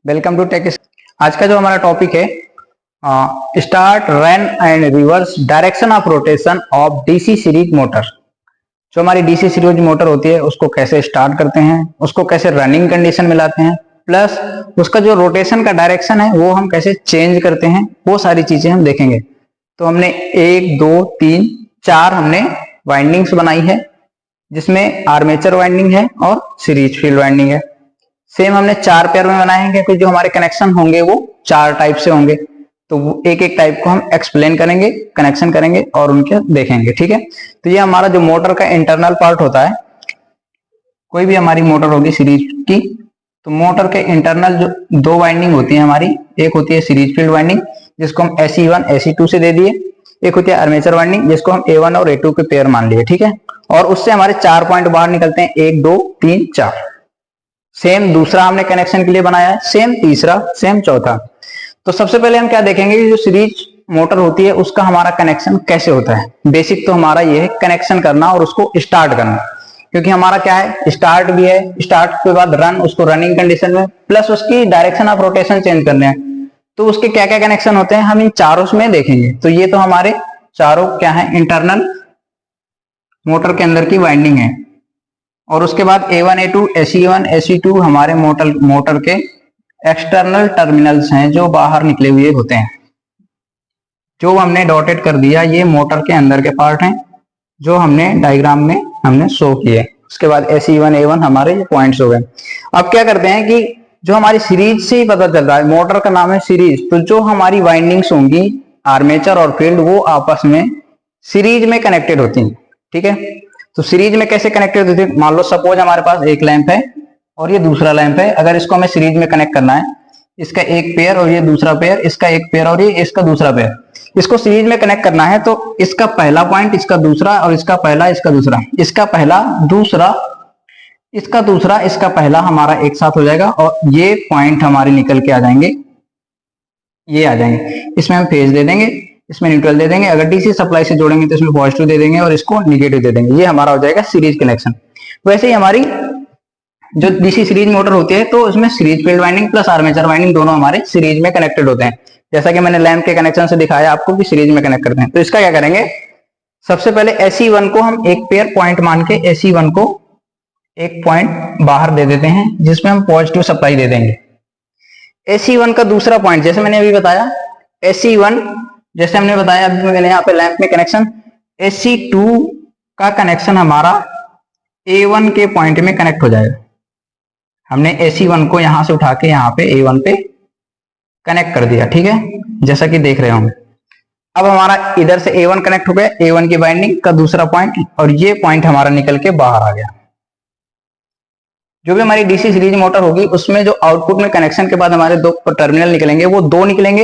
Welcome to take. आज का जो हमारा टॉपिक है start, run and reverse direction of rotation of DC series motor. जो हमारी डीसी सीरीज मोटर होती है उसको कैसे स्टार्ट करते हैं, उसको कैसे रनिंग कंडीशन में लाते हैं, प्लस उसका जो रोटेशन का डायरेक्शन है वो हम कैसे चेंज करते हैं, वो सारी चीजें हम देखेंगे। तो हमने 1 2 3 4 हमने वाइंडिंग्स बनाई है, जिसमें आर्मेचर वाइंडिंग है और सीरीज फील्ड वाइंडिंग है। सेम हमने 4 पेयर में बनाए हैं, क्योंकि जो हमारे कनेक्शन होंगे वो 4 टाइप से होंगे। तो एक एक टाइप को हम एक्सप्लेन करेंगे, कनेक्शन करेंगे और उनके देखेंगे। ठीक है, तो ये हमारा जो मोटर का इंटरनल पार्ट होता है, कोई भी हमारी मोटर होगी सीरीज की, तो मोटर के इंटरनल जो 2 वाइंडिंग होती है हमारी, एक होती है सीरीज फील्ड वाइंडिंग जिसको हम SE1 SE2 से दे दिए, एक होती है आर्मेचर वाइंडिंग जिसको हम A1 और A2 के पेयर मान लिए। ठीक है, और उससे हमारे 4 पॉइंट बाहर निकलते हैं, 1 2 3 4। सेम दूसरा हमने कनेक्शन के लिए बनाया है, सेम तीसरा, सेम चौथा। तो सबसे पहले हम क्या देखेंगे कि जो सीरीज मोटर होती है उसका हमारा कनेक्शन कैसे होता है। बेसिक तो हमारा ये है कनेक्शन करना और उसको स्टार्ट करना, क्योंकि हमारा क्या है, स्टार्ट भी है, स्टार्ट के बाद रन, उसको रनिंग कंडीशन में, प्लस उसकी डायरेक्शन ऑफ रोटेशन चेंज करने हैं। तो उसके क्या क्या कनेक्शन होते हैं हम इन चारों में देखेंगे। तो ये तो हमारे चारों क्या है, इंटरनल मोटर के अंदर की वाइंडिंग है। और उसके बाद A1 A2 SE1 SE2 हमारे मोटर के एक्सटर्नल टर्मिनल्स हैं जो बाहर निकले हुए होते हैं। जो हमने डॉटेड कर दिया ये मोटर के अंदर के पार्ट हैं, जो हमने डायग्राम में हमने शो किए। उसके बाद SE1 A1 हमारे ये पॉइंट्स हो गए। अब क्या करते हैं कि जो हमारी सीरीज से ही पता चल रहा है, मोटर का नाम है सीरीज, तो जो हमारी वाइंडिंग्स होंगी आर्मेचर और फील्ड वो आपस में सीरीज में कनेक्टेड होती हैं। ठीक है, तो सीरीज में कैसे कनेक्टेड होती है, मान लो सपोज हमारे पास एक लैंप है और ये दूसरा लैंप है। अगर इसको हमें सीरीज में कनेक्ट करना है, इसका एक पेयर और ये दूसरा पेयर, इसका एक पेयर और ये इसका दूसरा पेयर, इसको सीरीज में कनेक्ट करना है तो इसका पहला पॉइंट, इसका दूसरा, और इसका पहला, इसका दूसरा, इसका पहला दूसरा, इसका दूसरा, इसका पहला हमारा एक साथ हो जाएगा और ये पॉइंट हमारे निकल के आ जाएंगे, ये आ जाएंगे। इसमें हम फेज दे देंगे, इसमें न्यूट्रल दे देंगे। अगर डीसी सप्लाई से जोड़ेंगे तो इसमें पॉजिटिव दे देंगे और इसको निगेटिव दे देंगे। ये हमारा हो जाएगा सीरीज कनेक्शन। वैसे ही हमारी जो डीसी सीरीज मोटर होती है तो उसमें series field winding plus armature winding दोनों हमारे सीरीज में कनेक्टेड होते हैं। जैसा कि मैंने लैंप के कनेक्शन से दिखाया आपको कि सीरीज में कनेक्ट करते हैं। तो इसका क्या करेंगे, सबसे पहले SE1 को हम एक पेयर पॉइंट मान के SE1 को एक पॉइंट बाहर दे देते हैं जिसमें हम पॉजिटिव सप्लाई दे देंगे। SE1 का दूसरा पॉइंट, जैसे मैंने अभी बताया, SE1 जैसे हमने बताया अभी मैंने यहाँ पे लैंप में कनेक्शन, SE2 का कनेक्शन हमारा A1 के पॉइंट में कनेक्ट हो जाएगा। हमने SE1 को यहां से उठा के यहाँ पे A1 पे कनेक्ट कर दिया। ठीक है, जैसा कि देख रहे होंगे। अब हमारा इधर से A1 कनेक्ट हो गया, A1 की बाइंडिंग का दूसरा पॉइंट, और ये पॉइंट हमारा निकल के बाहर आ गया। जो भी हमारी डीसी सीरीज मोटर होगी उसमें जो आउटपुट में कनेक्शन के बाद हमारे 2 टर्मिनल निकलेंगे वो 2 निकलेंगे,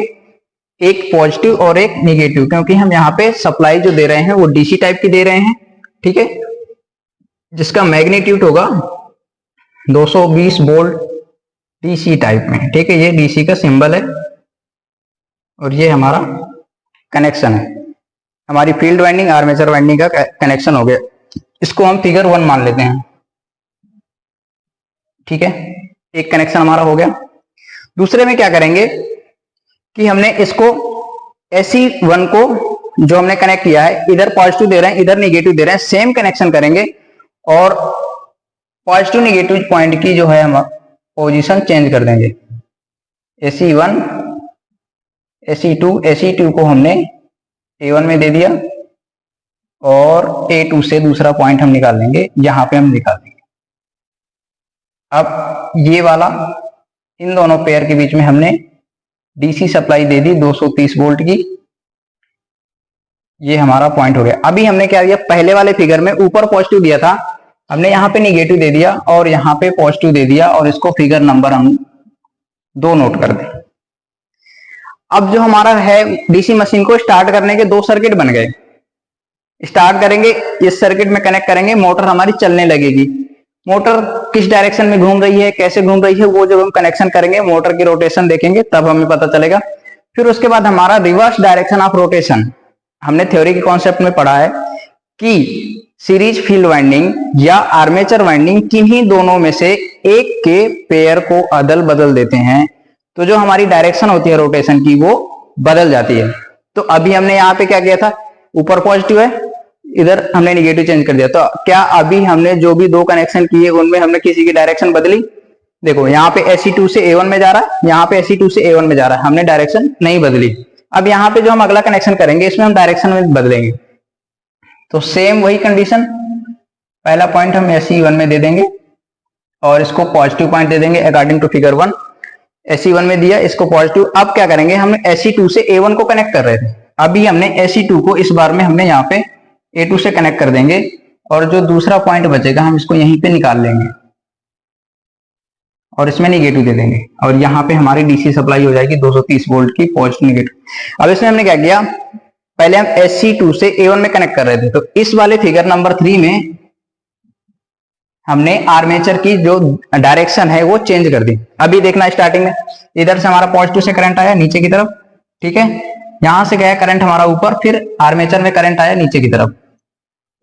एक पॉजिटिव और एक निगेटिव, क्योंकि हम यहाँ पे सप्लाई जो दे रहे हैं वो डीसी टाइप की दे रहे हैं। ठीक है, जिसका मैग्नीट्यूड होगा 220 वोल्ट डीसी टाइप में। ठीक है, ये डीसी का सिंबल है और ये हमारा कनेक्शन है। हमारी फील्ड वाइंडिंग आर्मेचर वाइंडिंग का कनेक्शन हो गया। इसको हम फिगर 1 मान लेते हैं। ठीक है, एक कनेक्शन हमारा हो गया। दूसरे में क्या करेंगे कि हमने इसको SE1 को जो हमने कनेक्ट किया है, इधर पॉजिटिव दे रहे हैं, इधर निगेटिव दे रहे हैं, सेम कनेक्शन करेंगे और पॉजिटिव निगेटिव पॉइंट की जो है हम पोजीशन चेंज कर देंगे। SE1 SE2 को हमने A1 में दे दिया और A2 से दूसरा पॉइंट हम निकाल लेंगे, यहां पे हम निकाल देंगे। अब ये वाला, इन दोनों पेयर के बीच में हमने डीसी सप्लाई दे दी 230 वोल्ट की, ये हमारा पॉइंट हो गया। अभी हमने क्या दिया, पहले वाले फिगर में ऊपर पॉजिटिव दिया था, हमने यहाँ पे निगेटिव दे दिया और यहाँ पे पॉजिटिव दे दिया, और इसको फिगर नंबर हम 2 नोट कर दें। अब जो हमारा है डीसी मशीन को स्टार्ट करने के 2 सर्किट बन गए। स्टार्ट करेंगे, इस सर्किट में कनेक्ट करेंगे, मोटर हमारी चलने लगेगी। मोटर किस डायरेक्शन में घूम रही है, कैसे घूम रही है, वो जब हम कनेक्शन करेंगे, मोटर की रोटेशन देखेंगे तब हमें पता चलेगा। फिर उसके बाद हमारा रिवर्स डायरेक्शन ऑफ रोटेशन, हमने थ्योरी के कॉन्सेप्ट में पढ़ा है कि सीरीज फील्ड वाइंडिंग या आर्मेचर वाइंडिंग किन्हीं दोनों में से एक के पेयर को अदल बदल देते हैं तो जो हमारी डायरेक्शन होती है रोटेशन की वो बदल जाती है। तो अभी हमने यहाँ पे क्या किया था, ऊपर पॉजिटिव है, इधर हमने निगेटिव चेंज कर दिया। तो क्या अभी हमने जो भी दो कनेक्शन किए उनमें हमने किसी की डायरेक्शन बदली? देखो यहाँ पे SE2 से A1 में जा रहा है, यहाँ पे SE2 से A1 में जा रहा है, हमने डायरेक्शन नहीं बदली। अब यहाँ पे जो हम अगला कनेक्शन करेंगे इसमें हम डायरेक्शन में बदलेंगे। तो सेम वही कंडीशन, पहला पॉइंट हम SE1 में दे देंगे और इसको पॉजिटिव पॉइंट दे देंगे अकॉर्डिंग टू फिगर 1। SE1 में दिया, इसको पॉजिटिव। अब क्या करेंगे, हमने SE2 से A1 को कनेक्ट कर रहे थे, अभी हमने SE2 को इस बार में हमने यहाँ पे A2 से कनेक्ट कर देंगे और जो दूसरा पॉइंट बचेगा हम इसको यहीं पे निकाल लेंगे और इसमें निगेटिव दे देंगे और यहाँ पे हमारी DC सप्लाई हो जाएगी 230 वोल्ट की पॉजिटिव निगेटिव। अब इसमें हमने क्या किया, पहले हम SE2 से A1 में कनेक्ट कर रहे थे, तो इस वाले फिगर नंबर 3 में हमने आर्मेचर की जो डायरेक्शन है वो चेंज कर दी। अभी देखना स्टार्टिंग में इधर से हमारा पॉजिटिव से करंट आया नीचे की तरफ, ठीक है, यहां से गया करंट हमारा ऊपर, फिर आर्मेचर में करंट आया नीचे की तरफ,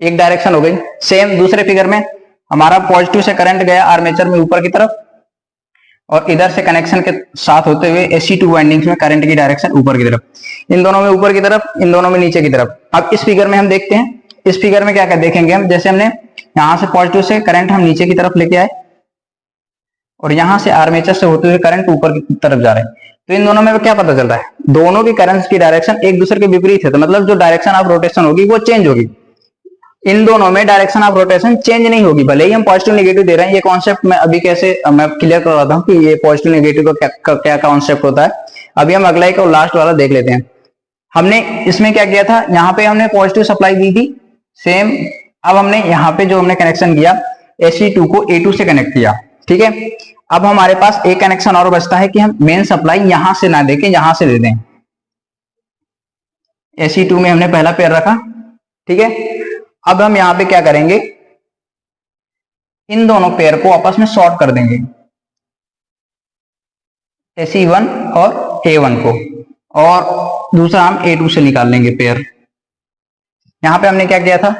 एक डायरेक्शन हो गई। सेम दूसरे फिगर में हमारा पॉजिटिव से करंट गया आर्मेचर में ऊपर की तरफ और इधर से कनेक्शन के साथ होते हुए SE2 वाइंडिंग्स में करंट की डायरेक्शन ऊपर की तरफ, इन दोनों में ऊपर की तरफ, इन दोनों में नीचे की तरफ। अब इस फिगर में हम देखते हैं, इस फिगर में क्या क्या देखेंगे हम, जैसे हमने यहां से पॉजिटिव से करंट हम नीचे की तरफ लेके आए और यहां से आर्मेचर से होते हुए करंट ऊपर की तरफ जा रहे हैं, तो इन दोनों में क्या पता चल रहा है, दोनों की करंट्स की डायरेक्शन एक दूसरे के विपरीत है। तो मतलब जो डायरेक्शन ऑफ रोटेशन होगी वो चेंज होगी, इन दोनों में डायरेक्शन ऑफ रोटेशन चेंज नहीं होगी, भले ही हम पॉजिटिव नेगेटिव दे रहे हैं। ये कॉन्सेप्ट मैं अभी कैसे मैं क्लियर करवाता हूँ कि ये पॉजिटिव नेगेटिव का क्या कॉन्सेप्ट होता है। अभी हम अगला एक और लास्ट वाला देख लेते हैं। हमने इसमें क्या किया था, यहाँ पे हमने पॉजिटिव सप्लाई दी थी सेम। अब हमने यहाँ पे जो हमने कनेक्शन किया SE2 को A2 से कनेक्ट किया, ठीक है। अब हमारे पास एक कनेक्शन और बचता है कि हम मेन सप्लाई यहां से ना देके यहां से दे दें। SE2 में हमने पहला पेयर रखा, ठीक है। अब हम यहां पे क्या करेंगे, इन दोनों पेयर को आपस में शॉर्ट कर देंगे, SE1 और A1 को, और दूसरा हम A2 से निकाल लेंगे पेयर। यहां पे हमने क्या किया था,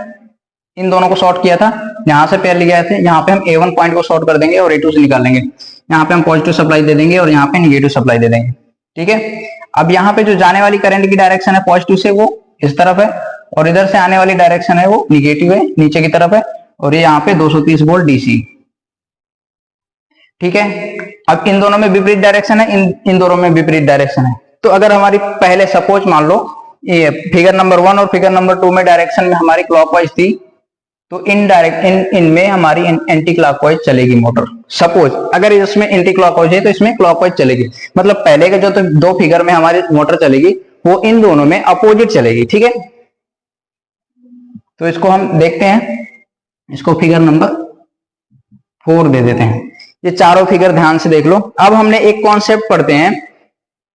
इन दोनों को शॉर्ट किया था, यहां से पेयर ले गए थे, यहाँ पे हम A1 पॉइंट को शॉर्ट कर देंगे और A2 से निकाल लेंगे। यहाँ पे हम पॉजिटिव सप्लाई दे देंगे और यहाँ पे निगेटिव सप्लाई दे देंगे, ठीक है। अब यहाँ पे जो जाने वाली करंट की डायरेक्शन है पॉजिटिव से वो इस तरफ है और इधर से आने वाली डायरेक्शन है वो निगेटिव है, नीचे की तरफ है, और ये यहाँ पे 230 वोल्ट DC, ठीक है। अब इन दोनों में विपरीत डायरेक्शन है, इन दोनों में विपरीत डायरेक्शन है। तो अगर हमारी पहले सपोज मान लो ये फिगर नंबर 1 और फिगर नंबर 2 में डायरेक्शन में हमारी क्लॉकवाइज थी, तो इनमें हमारी एंटी क्लॉकवाइज चलेगी मोटर। सपोज अगर इसमें एंटी क्लॉकवाइज है तो इसमें क्लॉकवाइज चलेगी, मतलब पहले के जो तो दो फिगर में हमारी मोटर चलेगी वो इन दोनों में अपोजिट चलेगी, ठीक है। तो इसको हम देखते हैं, इसको फिगर नंबर 4 दे देते हैं। ये चारों फिगर ध्यान से देख लो। अब हमने एक कॉन्सेप्ट पढ़ते हैं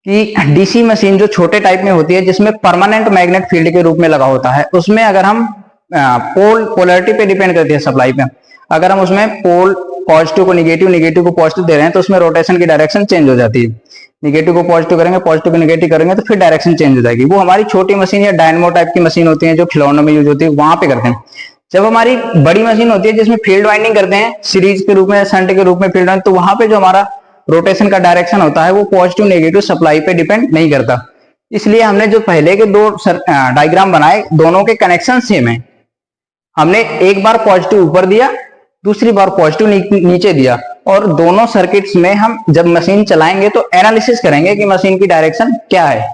कि DC मशीन जो छोटे टाइप में होती है जिसमें परमानेंट मैग्नेट फील्ड के रूप में लगा होता है, उसमें अगर हम पोलैरिटी पे डिपेंड करती है सप्लाई पे, अगर हम उसमें पोल पॉजिटिव को निगेटिव, निगेटिव को पॉजिटिव दे रहे हैं तो उसमें रोटेशन की डायरेक्शन चेंज हो जाती है। निगेटिव को पॉजिटिव करेंगे, पॉजिटिव को निगेटिव करेंगे तो फिर डायरेक्शन चेंज हो जाएगी। वो हमारी छोटी मशीन या डायनमो टाइप की मशीन होती है जो खिलौनों में यूज होती है, वहां पे करते हैं। जब हमारी बड़ी मशीन होती है जिसमें फील्ड वाइंडिंग करते हैं सीरीज के रूप में, शंट के रूप में फील्ड वाइंडिंग, तो वहां पे जो हमारा रोटेशन का डायरेक्शन होता है वो पॉजिटिव नेगेटिव सप्लाई पे डिपेंड नहीं करता। इसलिए हमने जो पहले के दो डायग्राम बनाए दोनों के कनेक्शन सेम है। हमने एक बार पॉजिटिव ऊपर दिया, दूसरी बार पॉजिटिव नीचे दिया, और दोनों सर्किट्स में हम जब मशीन चलाएंगे तो एनालिसिस करेंगे कि मशीन की डायरेक्शन क्या है,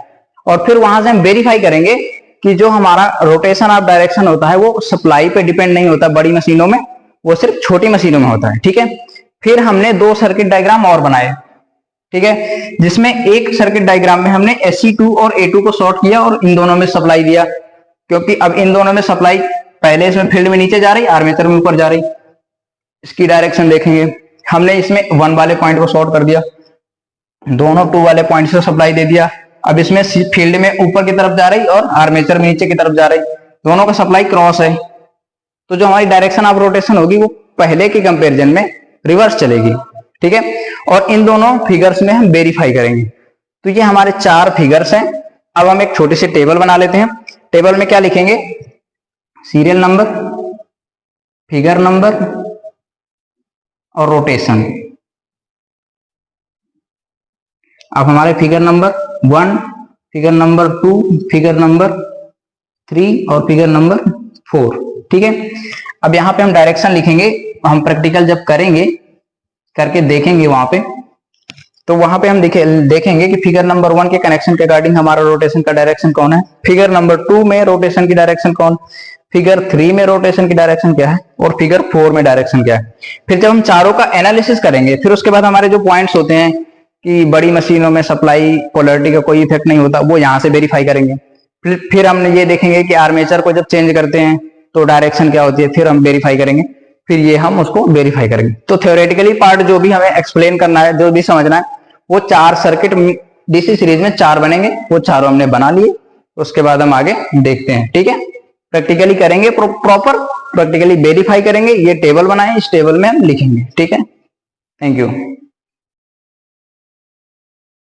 और फिर वहां से हम वेरीफाई करेंगे कि जो हमारा रोटेशन ऑफ डायरेक्शन होता है वो सप्लाई पे डिपेंड नहीं होता बड़ी मशीनों में, वो सिर्फ छोटी मशीनों में होता है, ठीक है। फिर हमने दो सर्किट डायग्राम और बनाए, ठीक है, जिसमें एक सर्किट डायग्राम में हमने SE2 और A2 को शॉर्ट किया और इन दोनों में सप्लाई दिया, क्योंकि अब इन दोनों में सप्लाई पहले इसमें फील्ड में नीचे जा रही, आर्मेचर में ऊपर जा रही। इसकी डायरेक्शन देखेंगे, हमने इसमें 1 वाले पॉइंट को शॉर्ट कर दिया, दोनों 2 वाले पॉइंट से सप्लाई दे दिया। अब इसमें फील्ड में ऊपर की तरफ जा रही और आर्मेचर में नीचे की तरफ जा रही, दोनों का सप्लाई क्रॉस है, तो जो हमारी डायरेक्शन ऑफ रोटेशन होगी वो पहले के कंपेरिजन में रिवर्स चलेगी, ठीक है। और इन दोनों फिगर्स में हम वेरीफाई करेंगे। तो ये हमारे 4 फिगर्स हैं। अब हम एक छोटी सी टेबल बना लेते हैं। टेबल में क्या लिखेंगे, सीरियल नंबर, फिगर नंबर और रोटेशन। अब हमारे figure number 1, figure number 2, figure number 3 और फिगर नंबर 4, ठीक है। अब यहाँ पे हम डायरेक्शन लिखेंगे, हम प्रैक्टिकल जब करेंगे, करके देखेंगे वहां पे, तो वहां पे हम देखेंगे कि फिगर नंबर 1 के कनेक्शन के अकॉर्डिंग हमारा रोटेशन का डायरेक्शन कौन है, फिगर नंबर 2 में रोटेशन की डायरेक्शन कौन, फिगर 3 में रोटेशन की डायरेक्शन क्या है, और फिगर 4 में डायरेक्शन क्या है। फिर जब हम चारों का एनालिसिस करेंगे, फिर उसके बाद हमारे जो पॉइंट्स होते हैं कि बड़ी मशीनों में सप्लाई पोलैरिटी का कोई इफेक्ट नहीं होता, वो यहाँ से वेरीफाई करेंगे। फिर हम ये देखेंगे कि आर्मेचर को जब चेंज करते हैं तो डायरेक्शन क्या होती है, फिर हम वेरीफाई करेंगे, फिर ये हम उसको वेरीफाई करेंगे। तो थ्योरेटिकली पार्ट जो भी हमें एक्सप्लेन करना है, जो भी समझना है, वो 4 सर्किट डीसी सीरीज में 4 बनेंगे, वो चारों हमने बना लिए। उसके बाद हम आगे देखते हैं, ठीक है। प्रैक्टिकली करेंगे, प्रॉपर प्रैक्टिकली वेरीफाई करेंगे, ये टेबल बनाए, इस टेबल में हम लिखेंगे, ठीक है। Thank you.